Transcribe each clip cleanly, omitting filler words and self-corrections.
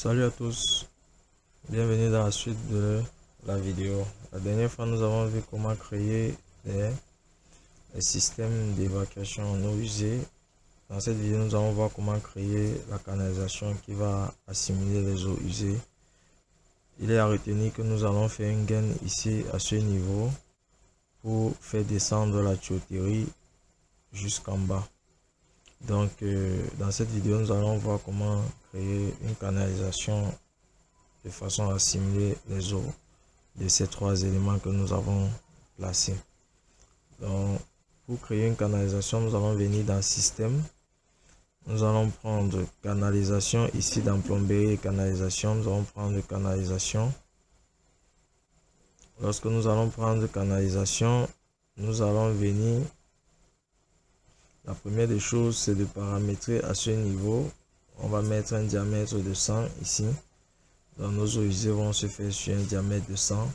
Salut à tous, bienvenue dans la suite de la vidéo. La dernière fois, nous avons vu comment créer des systèmes d'évacuation en eau usée. Dans cette vidéo, nous allons voir comment créer la canalisation qui va assimiler les eaux usées. Il est à retenir que nous allons faire une gaine ici à ce niveau pour faire descendre la tuyauterie jusqu'en bas. Donc, dans cette vidéo, nous allons voir comment créer une canalisation de façon à assimiler les eaux de ces trois éléments que nous avons placés. Donc, pour créer une canalisation, nous allons venir dans Système. Nous allons prendre canalisation. Ici, dans Plomberie et canalisation, nous allons prendre canalisation. Lorsque nous allons prendre canalisation, nous allons venir. La première des choses, c'est de paramétrer à ce niveau. On va mettre un diamètre de 100 ici. Donc, nos eaux usées vont se faire sur un diamètre de 100.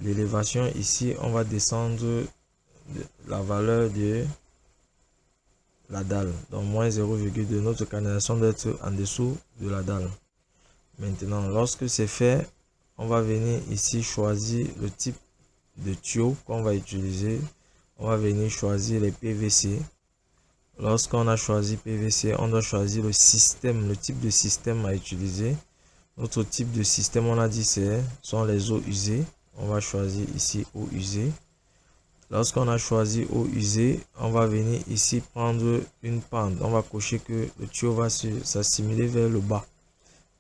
L'élévation ici, on va descendre la valeur de la dalle. Donc, moins 0,2. Notre canalisation doit être en dessous de la dalle. Maintenant, lorsque c'est fait, on va venir ici choisir le type de tuyau qu'on va utiliser. On va venir choisir les PVC. Lorsqu'on a choisi PVC, on doit choisir le système, le type de système à utiliser. Notre type de système, on a dit, sont les eaux usées. On va choisir ici eau usée. Lorsqu'on a choisi eau usée, on va venir ici prendre une pente. On va cocher que le tuyau va s'assimiler vers le bas.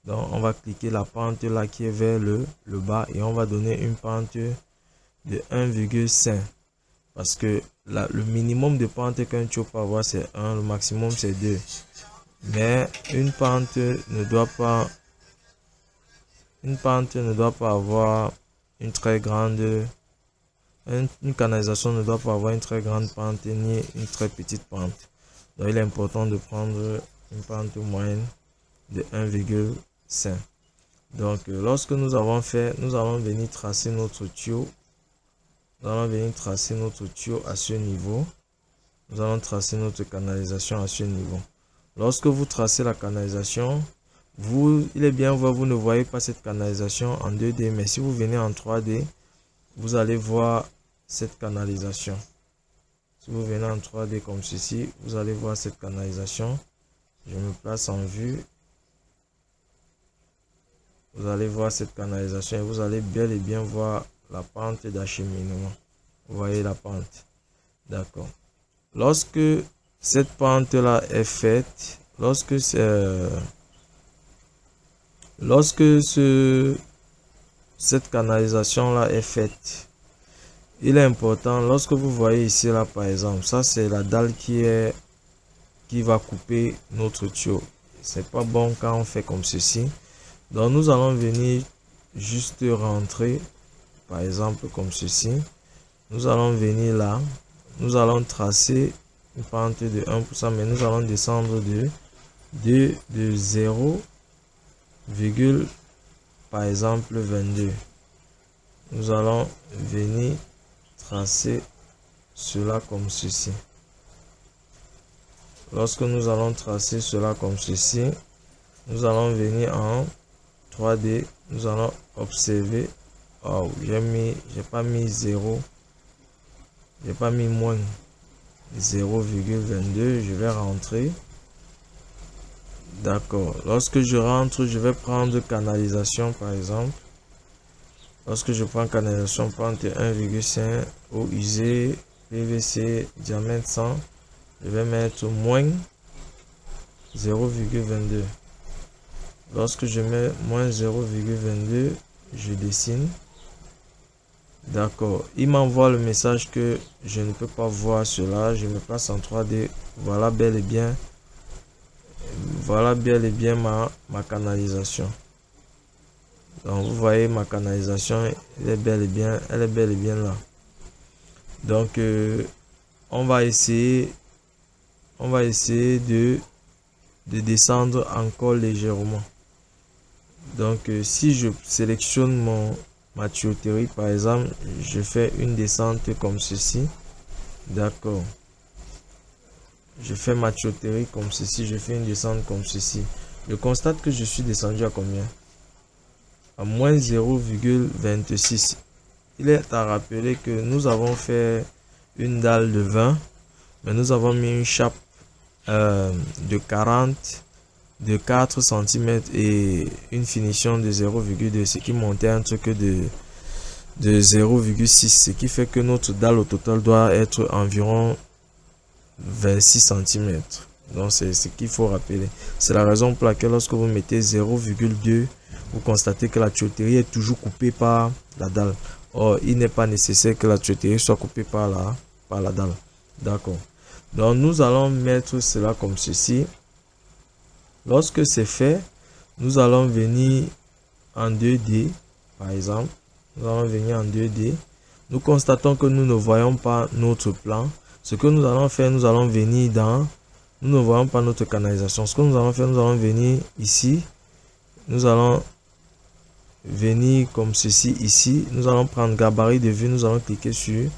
Donc, on va cliquer la pente là qui est vers le bas et on va donner une pente de 1,5. Parce que le minimum de pente qu'un tuyau peut avoir, c'est 1, le maximum, c'est 2. Mais une pente ne doit pas avoir une très grande... Une canalisation ne doit pas avoir une très grande pente ni une très petite pente. Donc, il est important de prendre une pente moyenne de 1,5. Donc, lorsque nous avons fait, nous allons venir tracer notre tuyau. Nous allons venir tracer notre tuyau à ce niveau. Nous allons tracer notre canalisation à ce niveau. Lorsque vous tracez la canalisation, il est bien voir, vous ne voyez pas cette canalisation en 2D, mais si vous venez en 3D, vous allez voir cette canalisation. Si vous venez en 3D comme ceci, vous allez voir cette canalisation. Je me place en vue. Vous allez voir cette canalisation et vous allez bel et bien voir la pente d'acheminement. Vous voyez la pente. D'accord. Lorsque cette pente là est faite, lorsque cette canalisation là est faite, il est important, lorsque vous voyez ici là par exemple, ça c'est la dalle qui va couper notre tuyau. C'est pas bon quand on fait comme ceci. Donc nous allons venir juste rentrer par exemple comme ceci. Nous allons venir là, nous allons tracer une pente de 1%, mais nous allons descendre de 0, par exemple 22. Nous allons venir tracer cela comme ceci. Lorsque nous allons tracer cela comme ceci, nous allons venir en 3D, nous allons observer. Oh, j'ai pas mis 0. J'ai pas mis moins 0,22. Je vais rentrer. D'accord. Lorsque je rentre, je vais prendre canalisation par exemple. Lorsque je prends canalisation, pente 1,5, eau usée, PVC, diamètre 100, je vais mettre moins 0,22. Lorsque je mets moins 0,22, je dessine. D'accord. Il m'envoie le message que je ne peux pas voir cela. Je me place en 3D. Voilà bel et bien. Voilà bel et bien ma canalisation. Donc vous voyez ma canalisation, elle est bel et bien là. Donc on va essayer de descendre encore légèrement. Donc si je sélectionne ma tuyauterie par exemple, je fais une descente comme ceci. D'accord. Je fais ma tuyauterie comme ceci, je fais une descente comme ceci. je constate que je suis descendu à combien? À moins 0,26. Il est à rappeler que nous avons fait une dalle de 20, mais nous avons mis une chape de 40, de 4 cm et une finition de 0,2, ce qui montait un truc de 0,6, ce qui fait que notre dalle au total doit être environ 26 cm. Donc c'est ce qu'il faut rappeler. C'est la raison pour laquelle lorsque vous mettez 0,2, vous constatez que la tuyauterie est toujours coupée par la dalle. Or, il n'est pas nécessaire que la tuyauterie soit coupée par la dalle. D'accord. Donc nous allons mettre cela comme ceci. Lorsque c'est fait, nous allons venir en 2D, par exemple. Nous allons venir en 2D. Nous constatons que nous ne voyons pas notre plan. Ce que nous allons faire, nous allons venir dans... Nous ne voyons pas notre canalisation. Ce que nous allons faire, nous allons venir ici. Nous allons venir comme ceci ici. Nous allons prendre gabarit de vue. Nous allons cliquer sur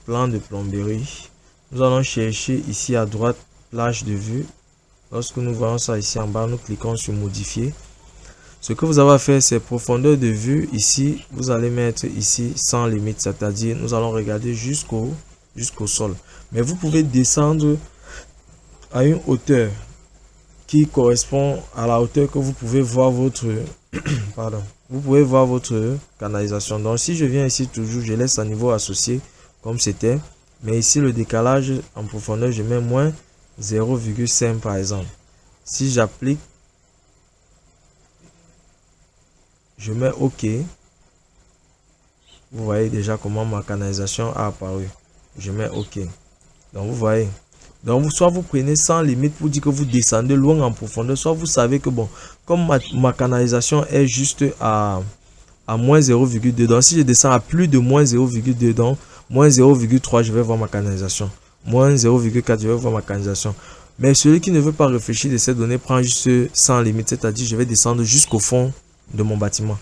plan de plomberie. Nous allons chercher ici à droite plage de vue. Lorsque nous voyons ça ici en bas, nous cliquons sur modifier. Ce que vous avez à faire, c'est profondeur de vue. Ici, vous allez mettre ici sans limite, c'est-à-dire nous allons regarder jusqu'au sol. Mais vous pouvez descendre à une hauteur qui correspond à la hauteur que vous pouvez voir votre pardon, vous pouvez voir votre canalisation. Donc si je viens ici toujours, je laisse à niveau associé comme c'était, mais ici le décalage en profondeur, je mets moins 0,5 par exemple. Si j'applique, je mets OK. Vous voyez déjà comment ma canalisation a apparu. Je mets OK. Donc vous voyez. Donc soit vous prenez sans limite pour dire que vous descendez loin en profondeur, soit vous savez que bon, comme ma canalisation est juste à moins 0,2, donc si je descends à plus de moins 0,2, donc moins 0,3, je vais voir ma canalisation. Moins 0,4, je vais voir ma canalisation. Mais celui qui ne veut pas réfléchir de ces données prend juste sans limite, c'est-à-dire je vais descendre jusqu'au fond de mon bâtiment.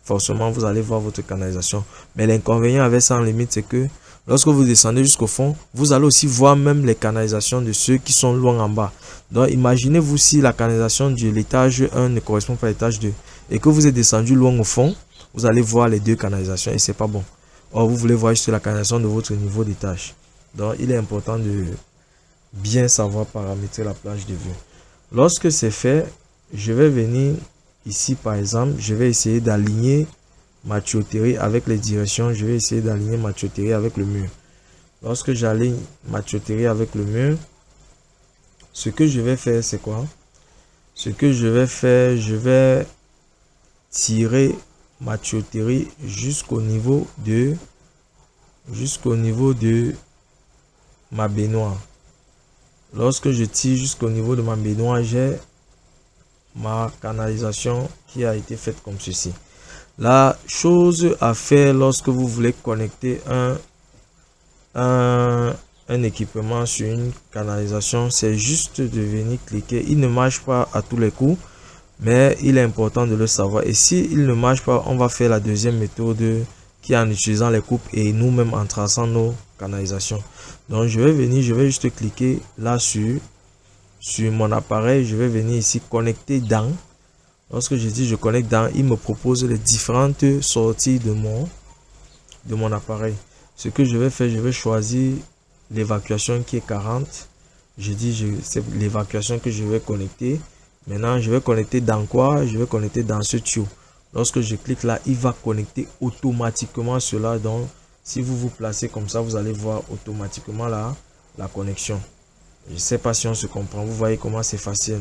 Forcément, vous allez voir votre canalisation. Mais l'inconvénient avec sans limite, c'est que lorsque vous descendez jusqu'au fond, vous allez aussi voir même les canalisations de ceux qui sont loin en bas. Donc, imaginez-vous si la canalisation de l'étage 1 ne correspond pas à l'étage 2 et que vous êtes descendu loin au fond, vous allez voir les deux canalisations et c'est pas bon. Or, vous voulez voir juste la canalisation de votre niveau d'étage. Donc, il est important de bien savoir paramétrer la plage de vue. Lorsque c'est fait, je vais venir ici, par exemple, je vais essayer d'aligner ma tuyauterie avec les directions. Je vais essayer d'aligner ma tuyauterie avec le mur. Lorsque j'aligne ma tuyauterie avec le mur, ce que je vais faire, c'est quoi? Ce que je vais faire, je vais tirer ma tuyauterie jusqu'au niveau de ma baignoire. Lorsque je tire jusqu'au niveau de ma baignoire, j'ai ma canalisation qui a été faite comme ceci. La chose à faire lorsque vous voulez connecter un équipement sur une canalisation, c'est juste de venir cliquer. Il ne marche pas à tous les coups, mais il est important de le savoir. Et si il ne marche pas, on va faire la deuxième méthode qui est en utilisant les coupes et nous-mêmes en traçant nos canalisations. Donc je vais venir, je vais juste cliquer là sur mon appareil. Je vais venir ici connecter dans. Lorsque je dis je connecte dans, il me propose les différentes sorties de mon appareil. Ce que je vais faire, je vais choisir l'évacuation qui est 40. Je dis c'est l'évacuation que je vais connecter. Maintenant, je vais connecter dans quoi? Je vais connecter dans ce tuyau. Lorsque je clique là, il va connecter automatiquement cela. Donc, si vous vous placez comme ça, vous allez voir automatiquement la connexion. Je ne sais pas si on se comprend. Vous voyez comment c'est facile.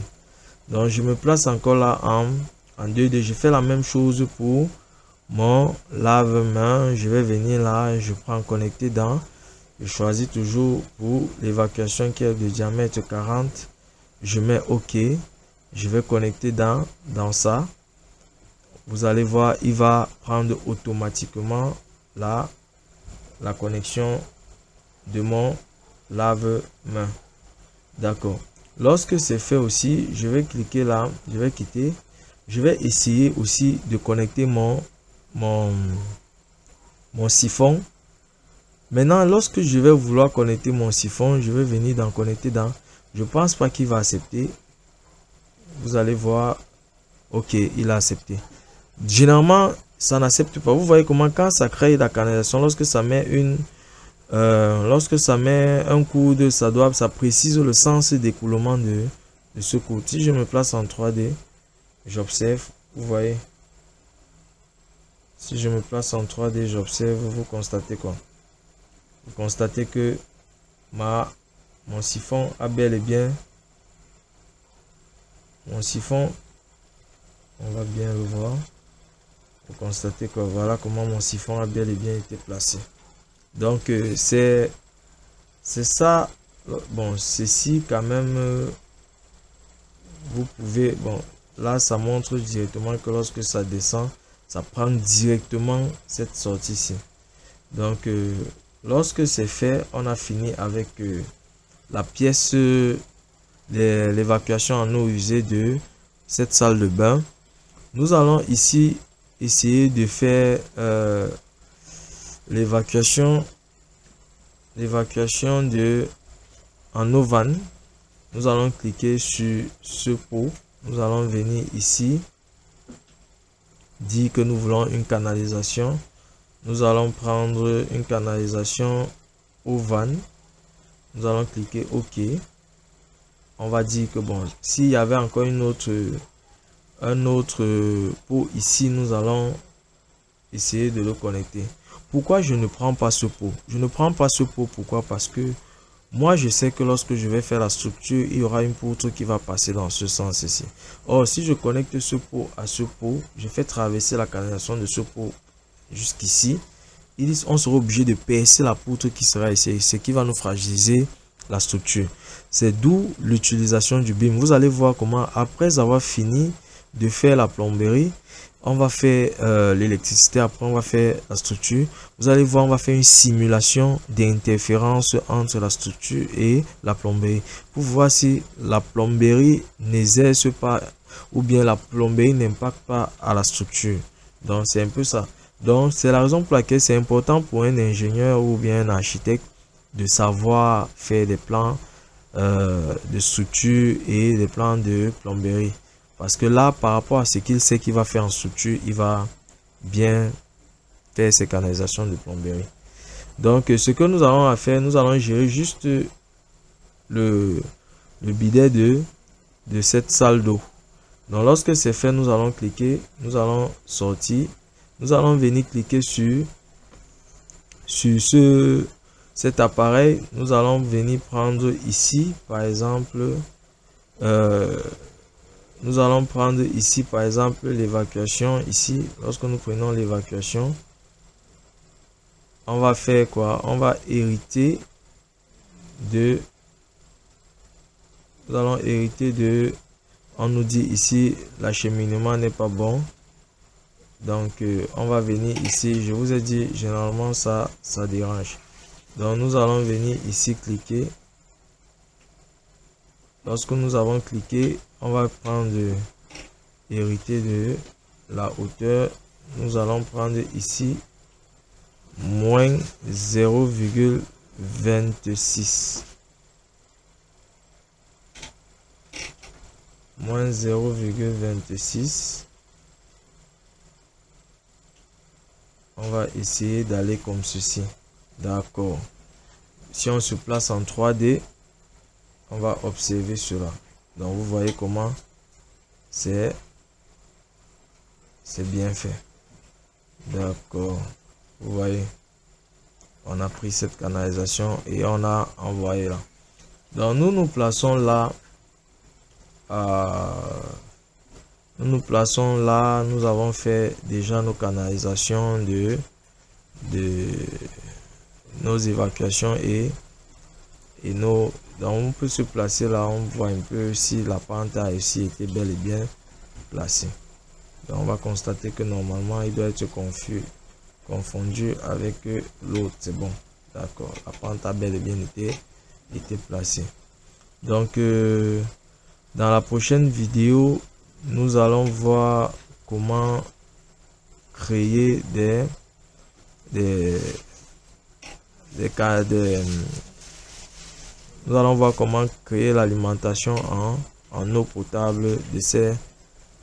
Donc, je me place encore là en 2D. Je fais la même chose pour mon lave-main. Je vais venir là. Je prends connecter dans. Je choisis toujours pour l'évacuation qui est de diamètre 40. Je mets OK. Je vais connecter dans ça. Vous allez voir, il va prendre automatiquement la connexion de mon lave-main. D'accord. Lorsque c'est fait aussi, je vais cliquer là, je vais quitter. Je vais essayer aussi de connecter mon siphon. Maintenant, lorsque je vais vouloir connecter mon siphon, je vais venir dans connecter dans. Je pense pas qu'il va accepter. vous allez voir, ok, il a accepté. Généralement, ça n'accepte pas. Vous voyez comment quand ça crée la canalisation, lorsque ça met un coude, ça précise le sens d'écoulement de ce coude. Si je me place en 3D, j'observe, vous voyez. Si je me place en 3D, j'observe, vous constatez quoi? Vous constatez que mon siphon a bel et bien, mon siphon, on va bien le voir. Vous constatez que voilà comment mon siphon a bel et bien été placé. Donc c'est ça. Bon, ceci quand même, vous pouvez, bon, là ça montre directement que lorsque ça descend, ça prend directement cette sortie-ci. Donc lorsque c'est fait, on a fini avec la pièce, l'évacuation en eau usée de cette salle de bain. Nous allons ici essayer de faire l'évacuation de en eau vanne. Nous allons cliquer sur ce pot. Nous allons venir ici, dire que nous voulons une canalisation. Nous allons prendre une canalisation eau vanne. Nous allons cliquer OK. On va dire que bon, s'il y avait encore un autre pot ici, nous allons essayer de le connecter. Pourquoi je ne prends pas ce pot? Je ne prends pas ce pot, pourquoi? Parce que moi je sais que lorsque je vais faire la structure, il y aura une poutre qui va passer dans ce sens ici. Or, si je connecte ce pot à ce pot, je fais traverser la canalisation de ce pot jusqu'ici, on sera obligé de percer la poutre qui sera ici, ce qui va nous fragiliser la structure. C'est d'où l'utilisation du BIM. Vous allez voir comment, après avoir fini de faire la plomberie, on va faire l'électricité, après on va faire la structure. Vous allez voir, on va faire une simulation d'interférence entre la structure et la plomberie pour voir si la plomberie n'exerce pas ou bien la plomberie n'impacte pas à la structure. Donc c'est un peu ça. Donc c'est la raison pour laquelle c'est important pour un ingénieur ou bien un architecte de savoir faire des plans de structure et des plans de plomberie. Parce que là, par rapport à ce qu'il sait qu'il va faire en structure, il va bien faire ses canalisations de plomberie. Donc, ce que nous allons faire, nous allons gérer juste le bidet de cette salle d'eau. Donc, lorsque c'est fait, nous allons cliquer, nous allons sortir, nous allons venir cliquer sur cet appareil. Nous allons venir prendre ici, par exemple, nous allons prendre ici par exemple l'évacuation. Ici, lorsque nous prenons l'évacuation, on va faire quoi? On va hériter de, nous allons hériter de, on nous dit ici l'acheminement n'est pas bon. Donc on va venir ici, je vous ai dit généralement ça dérange. Donc nous allons venir ici cliquer. Lorsque nous avons cliqué, on va prendre hériter de la hauteur. Nous allons prendre ici moins 0,26. Moins 0,26. On va essayer d'aller comme ceci. D'accord. Si on se place en 3D, on va observer cela. Donc vous voyez comment c'est bien fait. D'accord. Vous voyez, on a pris cette canalisation et on a envoyé là. Donc nous plaçons là. Nous plaçons là. Nous avons fait déjà nos canalisations de nos évacuations et nos. Donc on peut se placer là, on voit un peu si la pente a aussi été bel et bien placée. Donc on va constater que normalement il doit être confondu avec l'autre. C'est bon, d'accord, la pente a bel et bien été placée. Donc dans la prochaine vidéo, nous allons voir comment créer nous allons voir comment créer l'alimentation en eau potable de ces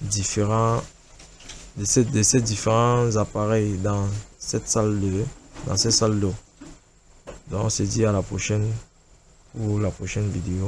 différents appareils dans cette salle d'eau. Donc on se dit à la prochaine pour la prochaine vidéo.